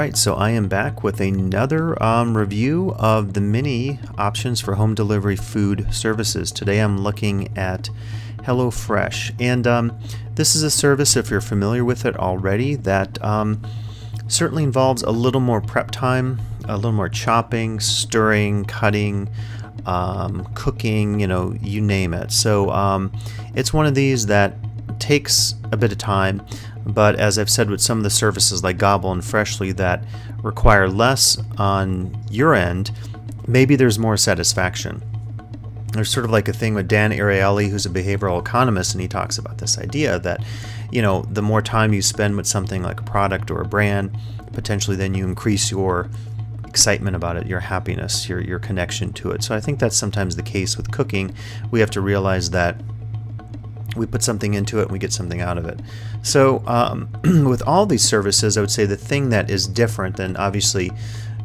Alright, so I am back with another review of the mini options for home delivery food services. Today I'm looking at HelloFresh, and this is a service, if you're familiar with it already, that certainly involves a little more prep time, a little more chopping, stirring, cutting, cooking, you name it. So it's one of these that takes a bit of time, but as I've said with some of the services like Gobble and Freshly that require less on your end, maybe there's more satisfaction. There's sort of like a thing with Dan Ariely, who's a behavioral economist, and he talks about this idea that, the more time you spend with something like a product or a brand, potentially then you increase your excitement about it, your happiness, your connection to it. So I think that's sometimes the case with cooking. We have to realize that we put something into it and we get something out of it. So with all these services, I would say the thing that is different than obviously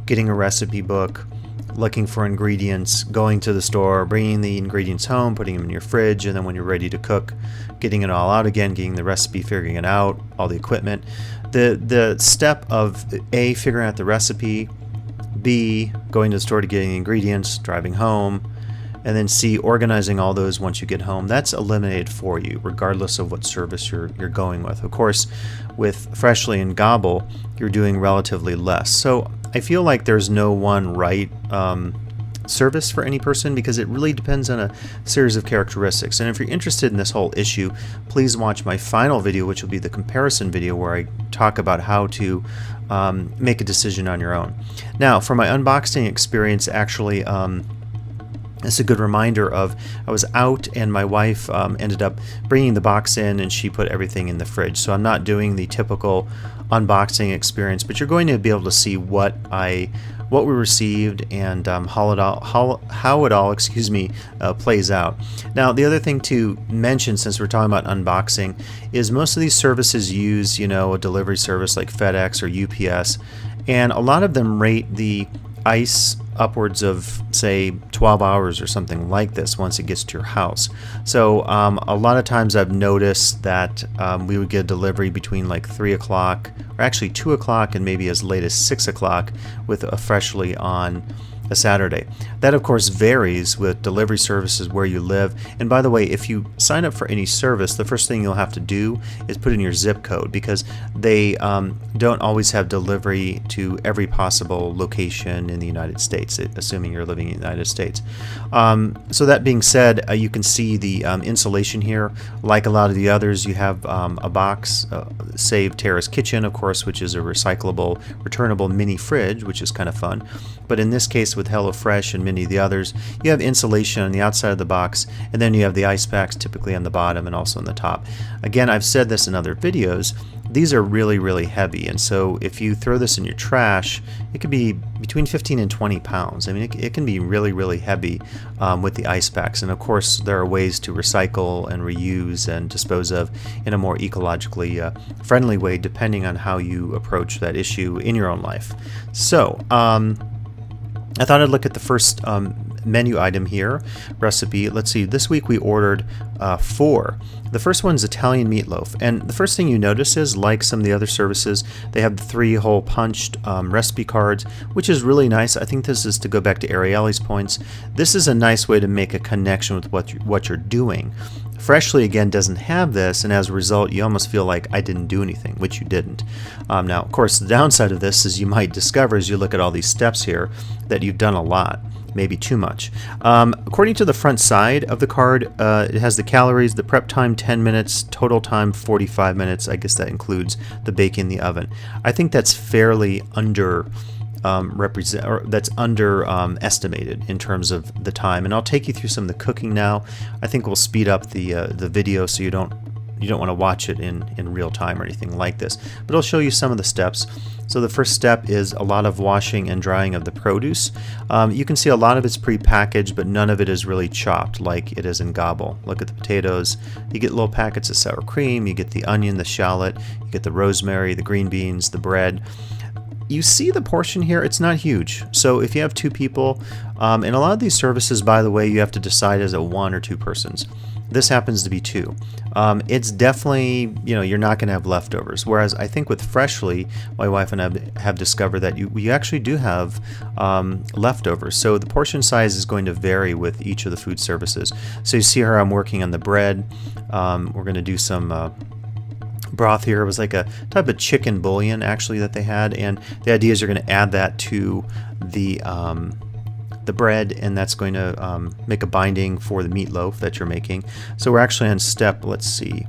getting a recipe book, looking for ingredients, going to the store, bringing the ingredients home, putting them in your fridge, and then when you're ready to cook, getting it all out again, getting the recipe, figuring it out, all the equipment. The step of A, figuring out the recipe, B, going to the store to get the ingredients, driving home, and then C, organizing all those once you get home. That's eliminated for you, regardless of what service you're going with. Of course, with Freshly and Gobble, you're doing relatively less. So I feel like there's no one right service for any person, because it really depends on a series of characteristics. And if you're interested in this whole issue, please watch my final video, which will be the comparison video, where I talk about how to make a decision on your own. Now, for my unboxing experience, actually, it's a good reminder of, I was out and my wife ended up bringing the box in and she put everything in the fridge. So I'm not doing the typical unboxing experience, but you're going to be able to see what we received and how it all plays out. Now, the other thing to mention, since we're talking about unboxing, is most of these services use a delivery service like FedEx or UPS, and a lot of them rate the ice upwards of, say, 12 hours or something like this once it gets to your house. So a lot of times I've noticed that we would get a delivery between like 3 o'clock, or actually 2 o'clock, and maybe as late as 6 o'clock with a Freshly on a Saturday. That, of course, varies with delivery services where you live. And by the way, if you sign up for any service, the first thing you'll have to do is put in your zip code, because they don't always have delivery to every possible location in the United States, assuming you're living in the United States. So that being said, you can see the insulation here. Like a lot of the others, you have a box, Save Terrace Kitchen, of course, which is a recyclable, returnable mini fridge, which is kind of fun. But in this case, with HelloFresh and many of the others, you have insulation on the outside of the box, and then you have the ice packs typically on the bottom and also on the top. Again, I've said this in other videos, these are really, really heavy, and so if you throw this in your trash, it could be between 15 and 20 pounds. I mean, it can be really, really heavy with the ice packs. And of course, there are ways to recycle and reuse and dispose of in a more ecologically friendly way, depending on how you approach that issue in your own life. So, I thought I'd look at the first menu item here, recipe. Let's see, this week we ordered 4. The first one's Italian meatloaf, and the first thing you notice is, like some of the other services, they have the 3-hole punched recipe cards, which is really nice. I think this is, to go back to Ariely's points, this is a nice way to make a connection with what you're doing. Freshly, again, doesn't have this, and as a result, you almost feel like I didn't do anything, which you didn't. Now, of course, the downside of this is you might discover, as you look at all these steps here, that you've done a lot, maybe too much. According to the front side of the card, it has the calories, the prep time 10 minutes, total time 45 minutes. I guess that includes the bake in the oven. I think that's fairly underestimated in terms of the time, and I'll take you through some of the cooking now. I think we'll speed up the video so you don't want to watch it in real time or anything like this, but I'll show you some of the steps. So the first step is a lot of washing and drying of the produce. You can see a lot of it's pre-packaged, but none of it is really chopped like it is in Gobble. Look at the potatoes. You get little packets of sour cream, you get the onion, the shallot, you get the rosemary, the green beans, the bread. You see the portion here, it's not huge. So if you have 2 people, and a lot of these services, by the way, you have to decide as a 1 or 2 persons. This happens to be 2. It's definitely, you're not going to have leftovers. Whereas I think with Freshly, my wife and I have discovered that you actually do have leftovers. So the portion size is going to vary with each of the food services. So you see here I'm working on the bread. We're going to do some broth here. It was like a type of chicken bouillon actually that they had, and the idea is you're going to add that to the bread, and that's going to make a binding for the meatloaf that you're making. So we're actually on step, let's see,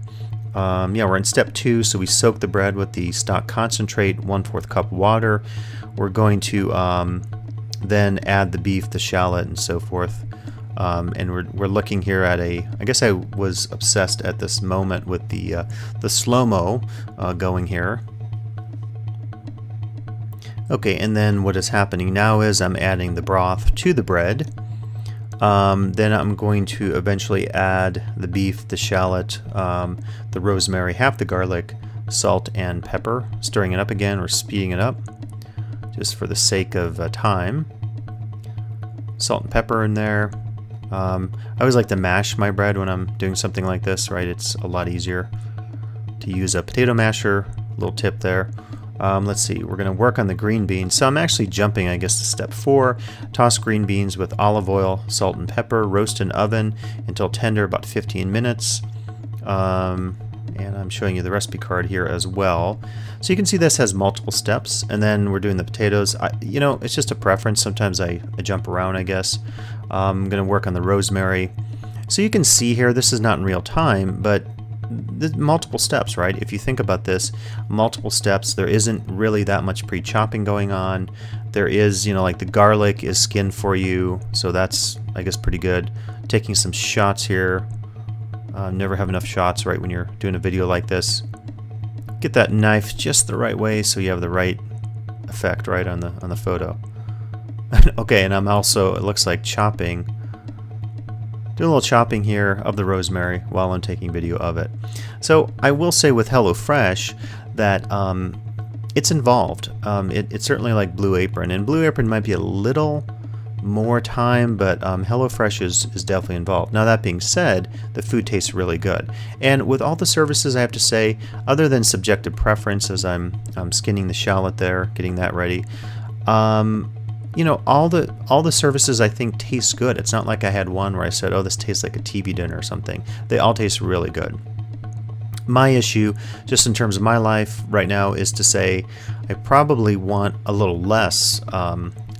we're in step 2. So we soak the bread with the stock concentrate, 1/4 cup water. We're going to then add the beef, the shallot, and so forth. And we're looking here at I guess I was obsessed at this moment with the slow-mo going here. Okay, and then what is happening now is I'm adding the broth to the bread. Then I'm going to eventually add the beef, the shallot, the rosemary, half the garlic, salt, and pepper. Stirring it up again, or speeding it up, just for the sake of time. Salt and pepper in there. I always like to mash my bread when I'm doing something like this, right? It's a lot easier to use a potato masher. Little tip there. Let's see, we're going to work on the green beans. So I'm actually jumping, I guess, to step 4. Toss green beans with olive oil, salt, and pepper. Roast in oven until tender, about 15 minutes. And I'm showing you the recipe card here as well. So you can see this has multiple steps. And then we're doing the potatoes. It's just a preference. Sometimes I jump around, I guess. I'm going to work on the rosemary. So you can see here, this is not in real time, but multiple steps, right? If you think about this, multiple steps, there isn't really that much pre-chopping going on. There is, like the garlic is skinned for you, so that's, I guess, pretty good. Taking some shots here. Never have enough shots, right, when you're doing a video like this. Get that knife just the right way so you have the right effect, right, on the photo. Okay, and I'm also, it looks like chopping. Do a little chopping here of the rosemary while I'm taking video of it. So I will say with HelloFresh that it's involved. It's certainly like Blue Apron, and Blue Apron might be a little more time, but HelloFresh is definitely involved. Now that being said, the food tastes really good. And with all the services, I have to say, other than subjective preference, as I'm skinning the shallot there, getting that ready, all the services I think taste good. It's not like I had one where I said, oh, this tastes like a TV dinner or something. They all taste really good. My issue, just in terms of my life right now, is to say I probably want a little less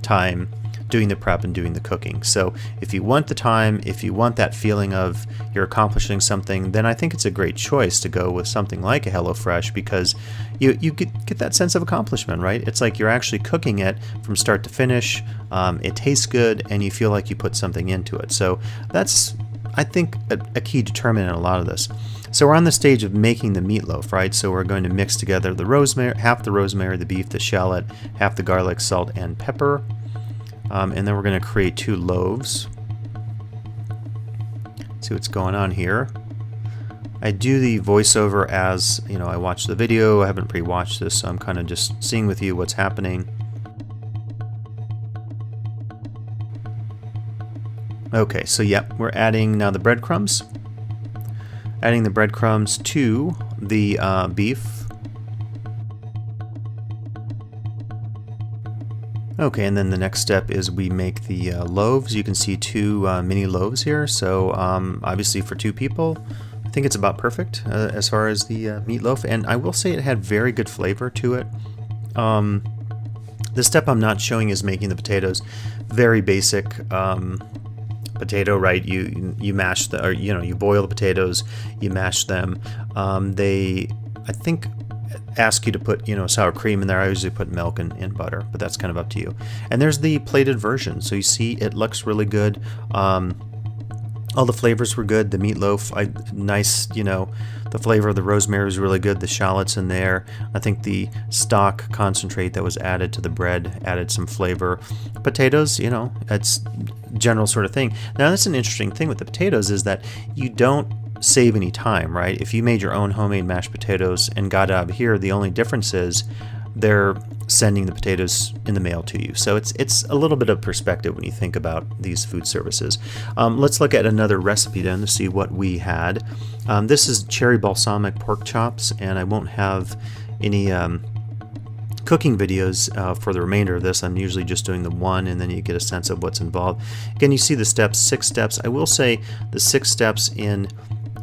time doing the prep and doing the cooking. So if you want the time, if you want that feeling of you're accomplishing something, then I think it's a great choice to go with something like a HelloFresh, because you get that sense of accomplishment, right? It's like you're actually cooking it from start to finish. It tastes good, and you feel like you put something into it. So that's, I think, a key determinant in a lot of this. So we're on the stage of making the meatloaf, right? So we're going to mix together the rosemary, half the rosemary, the beef, the shallot, half the garlic, salt, and pepper. And then we're going to create 2 loaves. See what's going on here. I do the voiceover as, I watch the video. I haven't pre-watched this, so I'm kind of just seeing with you what's happening. Okay, so yeah, we're adding now the breadcrumbs. Adding the breadcrumbs to the beef. Okay, and then the next step is we make the loaves. You can see 2 mini loaves here. So obviously for 2 people, I think it's about perfect as far as the meatloaf. And I will say it had very good flavor to it. The step I'm not showing is making the potatoes. Very basic potato, right? You mash you boil the potatoes, you mash them. They, I think, ask you to put sour cream in there. I usually put milk and butter, but that's kind of up to you. And there's the plated version, so you see it looks really good. All the flavors were good. The meatloaf, nice, the flavor of the rosemary was really good. The shallots in there. I think the stock concentrate that was added to the bread added some flavor. Potatoes, it's general sort of thing. Now that's an interesting thing with the potatoes, is that you don't save any time, right? If you made your own homemade mashed potatoes and got out of here, the only difference is they're sending the potatoes in the mail to you. So it's a little bit of perspective when you think about these food services. Let's look at another recipe then to see what we had. This is cherry balsamic pork chops, and I won't have any cooking videos for the remainder of this. I'm usually just doing the one, and then you get a sense of what's involved. Again, you see the steps, 6 steps. I will say the 6 steps in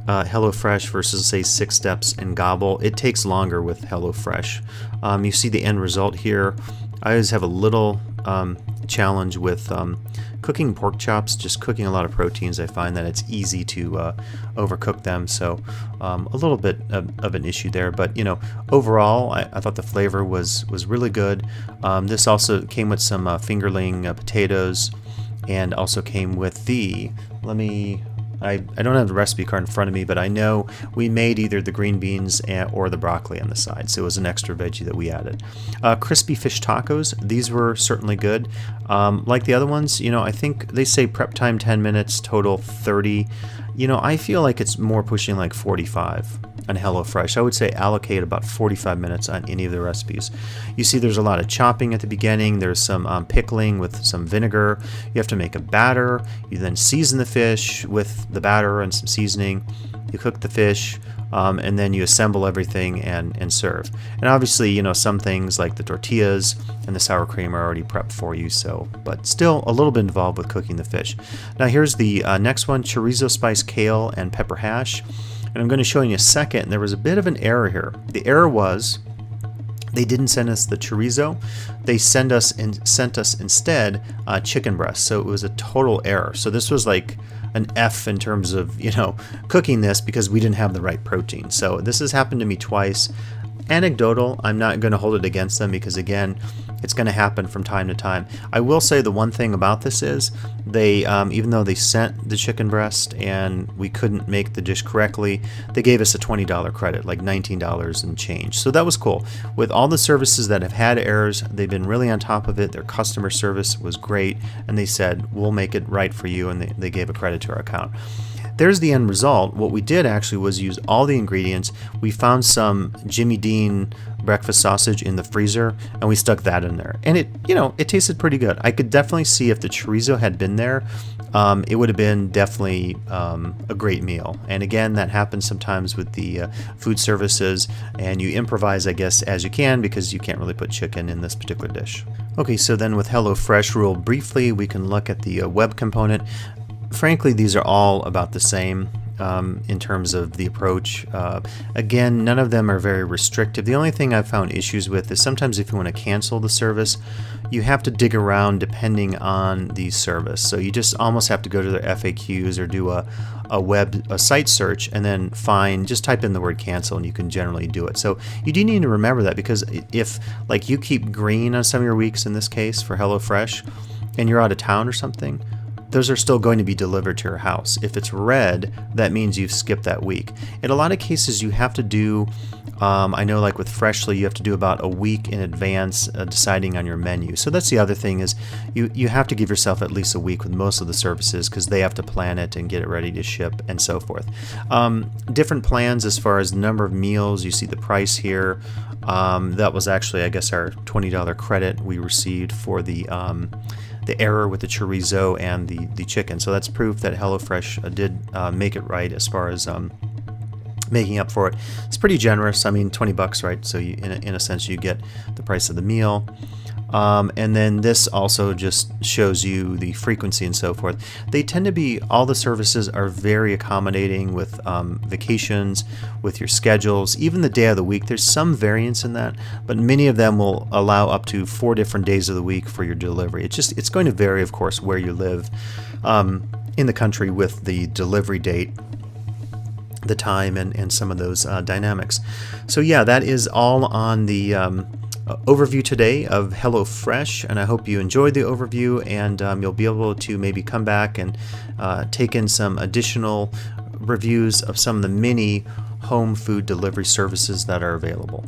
HelloFresh versus say 6 steps in Gobble, it takes longer with HelloFresh. You see the end result here. I always have a little challenge with cooking pork chops, just cooking a lot of proteins. I find that it's easy to overcook them, so a little bit of an issue there. But overall, I thought the flavor was really good. This also came with some fingerling potatoes, and also came with the I don't have the recipe card in front of me, but I know we made either the green beans or the broccoli on the side, so it was an extra veggie that we added. Crispy fish tacos, these were certainly good. Like the other ones, I think they say prep time 10 minutes, total 30. I feel like it's more pushing like 45 on HelloFresh. I would say allocate about 45 minutes on any of the recipes. You see there's a lot of chopping at the beginning. There's some pickling with some vinegar. You have to make a batter. You then season the fish with the batter and some seasoning. You cook the fish, and then you assemble everything and serve. And obviously, some things like the tortillas and the sour cream are already prepped for you, but still a little bit involved with cooking the fish. Now here's the next one, chorizo spice kale and pepper hash. And I'm going to show you in a second. There was a bit of an error here. The error was they didn't send us the chorizo. They sent us instead chicken breast. So it was a total error. So this was like an F in terms of cooking this, because we didn't have the right protein. So this has happened to me twice. Anecdotal, I'm not going to hold it against them, because again, it's going to happen from time to time. I will say the one thing about this is they, even though they sent the chicken breast and we couldn't make the dish correctly, they gave us a $20 credit, like $19 and change. So that was cool. With all the services that have had errors, they've been really on top of it. Their customer service was great, and they said, we'll make it right for you, and they gave a credit to our account. There's the end result. What we did actually was use all the ingredients. We found some Jimmy Dean breakfast sausage in the freezer, and we stuck that in there. And it tasted pretty good. I could definitely see if the chorizo had been there, it would have been definitely a great meal. And again, that happens sometimes with the food services, and you improvise, I guess, as you can, because you can't really put chicken in this particular dish. Okay, so then with HelloFresh, real briefly, we can look at the web component. Frankly, these are all about the same in terms of the approach. Again, none of them are very restrictive. The only thing I've found issues with is sometimes if you want to cancel the service, you have to dig around depending on the service. So you just almost have to go to their FAQs or do a site search, and then just type in the word cancel, and you can generally do it. So you do need to remember that, because if like you keep green on some of your weeks, in this case for HelloFresh, and you're out of town or something, those are still going to be delivered to your house. If it's red, that means you've skipped that week. In a lot of cases, you have to do, I know like with Freshly, you have to do about a week in advance deciding on your menu. So that's the other thing, is you have to give yourself at least a week with most of the services, because they have to plan it and get it ready to ship and so forth. Different plans as far as the number of meals. You see the price here. That was actually, I guess, our $20 credit we received for the error with the chorizo and the chicken. So that's proof that HelloFresh did make it right as far as making up for it. It's pretty generous. I mean, $20, right? So you, in a sense, you get the price of the meal. And then this also just shows you the frequency and so forth. They tend to be, all the services are very accommodating with vacations, with your schedules, even the day of the week. There's some variance in that, but many of them will allow up to 4 different days of the week for your delivery. It's going to vary, of course, where you live in the country with the delivery date, the time, and some of those dynamics. So yeah, that is all on the overview today of HelloFresh, and I hope you enjoyed the overview, and you'll be able to maybe come back and take in some additional reviews of some of the many home food delivery services that are available.